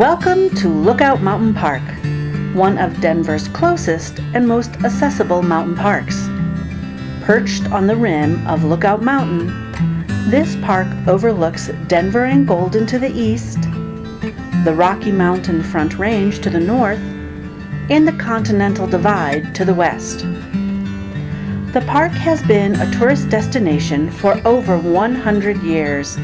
Welcome to Lookout Mountain Park, one of Denver's closest and most accessible mountain parks. Perched on the rim of Lookout Mountain, this park overlooks Denver and Golden to the east, the Rocky Mountain Front Range to the north, and the Continental Divide to the west. The park has been a tourist destination for over 100 years.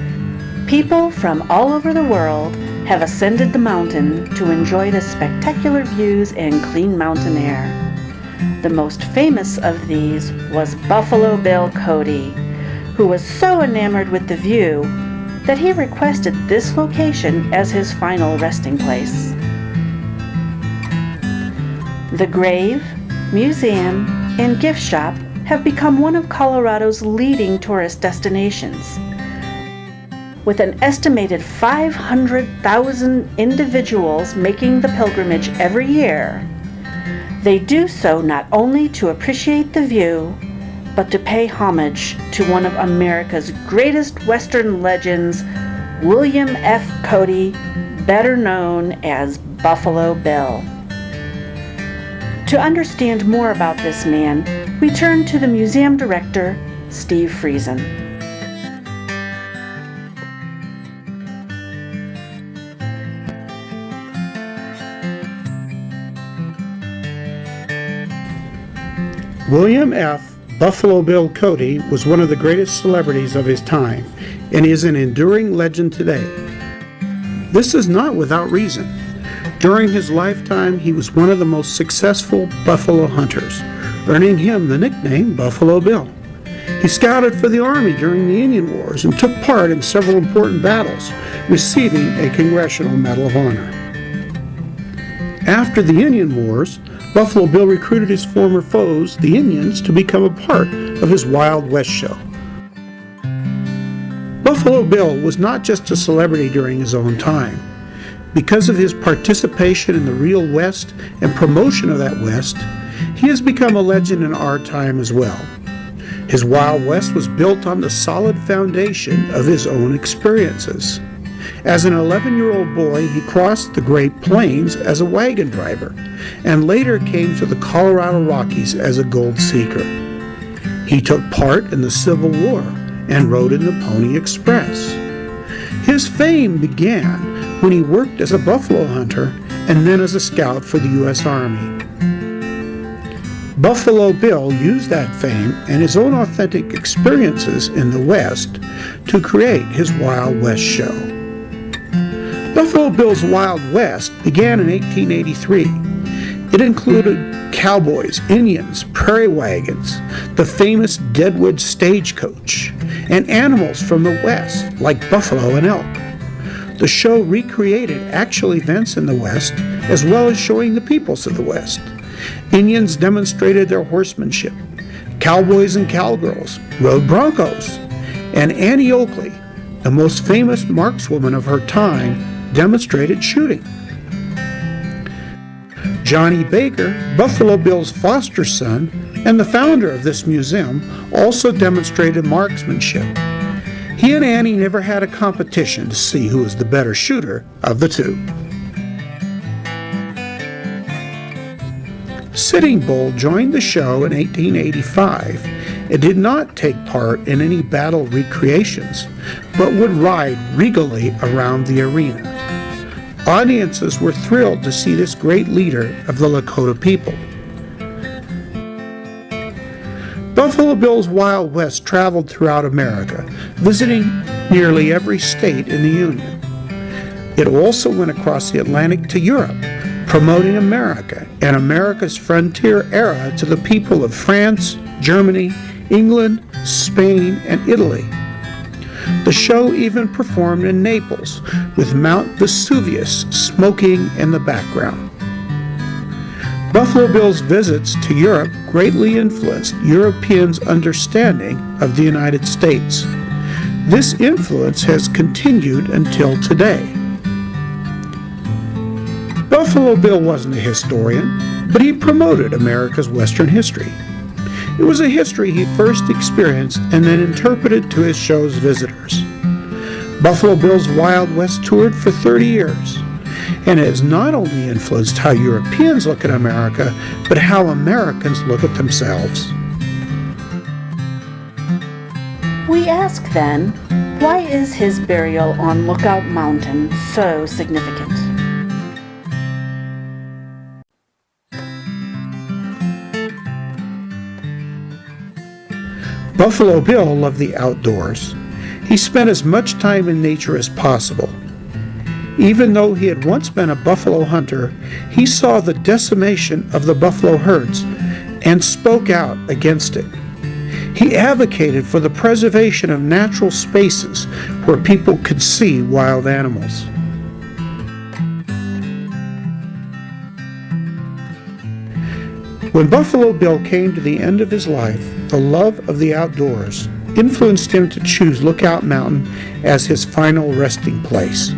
People from all over the world have ascended the mountain to enjoy the spectacular views and clean mountain air. The most famous of these was Buffalo Bill Cody, who was so enamored with the view that he requested this location as his final resting place. The grave, museum, and gift shop have become one of Colorado's leading tourist destinations. With an estimated 500,000 individuals making the pilgrimage every year, they do so not only to appreciate the view, but to pay homage to one of America's greatest Western legends, William F. Cody, better known as Buffalo Bill. To understand more about this man, we turn to the museum director, Steve Friesen. William F. Buffalo Bill Cody was one of the greatest celebrities of his time and is an enduring legend today. This is not without reason. During his lifetime, he was one of the most successful buffalo hunters, earning him the nickname Buffalo Bill. He scouted for the Army during the Indian Wars and took part in several important battles, receiving a Congressional Medal of Honor. After the Indian Wars, Buffalo Bill recruited his former foes, the Indians, to become a part of his Wild West show. Buffalo Bill was not just a celebrity during his own time. Because of his participation in the real West and promotion of that West, he has become a legend in our time as well. His Wild West was built on the solid foundation of his own experiences. As an 11-year-old boy, he crossed the Great Plains as a wagon driver and later came to the Colorado Rockies as a gold seeker. He took part in the Civil War and rode in the Pony Express. His fame began when he worked as a buffalo hunter and then as a scout for the U.S. Army. Buffalo Bill used that fame and his own authentic experiences in the West to create his Wild West show. Buffalo Bill's Wild West began in 1883. It included cowboys, Indians, prairie wagons, the famous Deadwood stagecoach, and animals from the West like buffalo and elk. The show recreated actual events in the West as well as showing the peoples of the West. Indians demonstrated their horsemanship. Cowboys and cowgirls rode broncos. And Annie Oakley, the most famous markswoman of her time, demonstrated shooting. Johnny Baker, Buffalo Bill's foster son and the founder of this museum, also demonstrated marksmanship. He and Annie never had a competition to see who was the better shooter of the two. Sitting Bull joined the show in 1885 and did not take part in any battle recreations, but would ride regally around the arena. Audiences were thrilled to see this great leader of the Lakota people. Buffalo Bill's Wild West traveled throughout America, visiting nearly every state in the Union. It also went across the Atlantic to Europe, promoting America and America's frontier era to the people of France, Germany, England, Spain, and Italy. The show even performed in Naples, with Mount Vesuvius smoking in the background. Buffalo Bill's visits to Europe greatly influenced Europeans' understanding of the United States. This influence has continued until today. Buffalo Bill wasn't a historian, but he promoted America's Western history. It was a history he first experienced and then interpreted to his show's visitors. Buffalo Bill's Wild West toured for 30 years, and it has not only influenced how Europeans look at America, but how Americans look at themselves. We ask then, why is his burial on Lookout Mountain so significant? Buffalo Bill loved the outdoors. He spent as much time in nature as possible. Even though he had once been a buffalo hunter, he saw the decimation of the buffalo herds and spoke out against it. He advocated for the preservation of natural spaces where people could see wild animals. When Buffalo Bill came to the end of his life, the love of the outdoors influenced him to choose Lookout Mountain as his final resting place.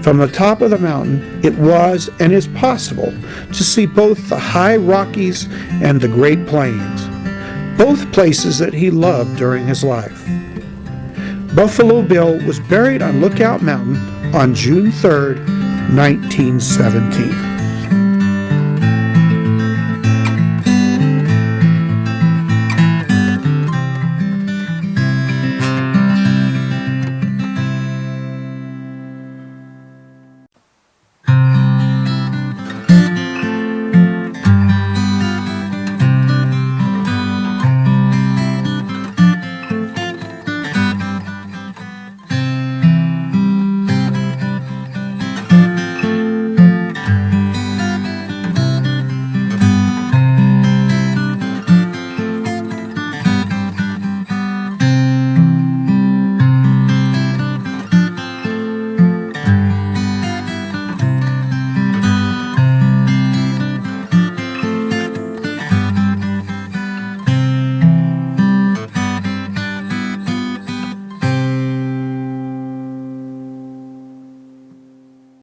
From the top of the mountain, it was and is possible to see both the high Rockies and the Great Plains, both places that he loved during his life. Buffalo Bill was buried on Lookout Mountain on June 3, 1917.